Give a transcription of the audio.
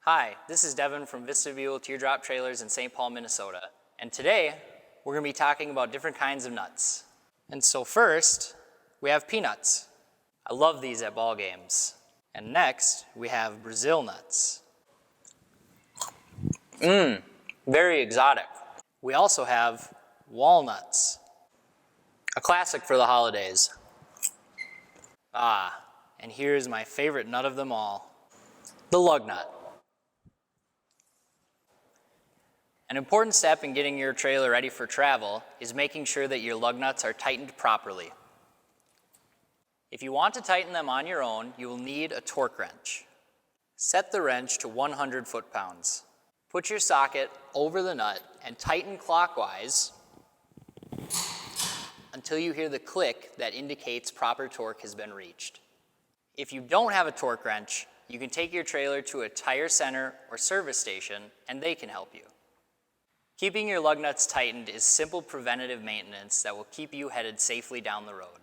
Hi, this is Devin from Vestibule Teardrop Trailers in St. Paul, Minnesota. And today, we're gonna be talking about different kinds of nuts. And so first, we have peanuts. I love these at ball games. And next, we have Brazil nuts. Very exotic. We also have walnuts, a classic for the holidays. And here's my favorite nut of them all, the lug nut. An important step in getting your trailer ready for travel is making sure that your lug nuts are tightened properly. If you want to tighten them on your own, you will need a torque wrench. Set the wrench to 100 foot-pounds. Put your socket over the nut and tighten clockwise until you hear the click that indicates proper torque has been reached. If you don't have a torque wrench, you can take your trailer to a tire center or service station and they can help you. Keeping your lug nuts tightened is simple preventative maintenance that will keep you headed safely down the road.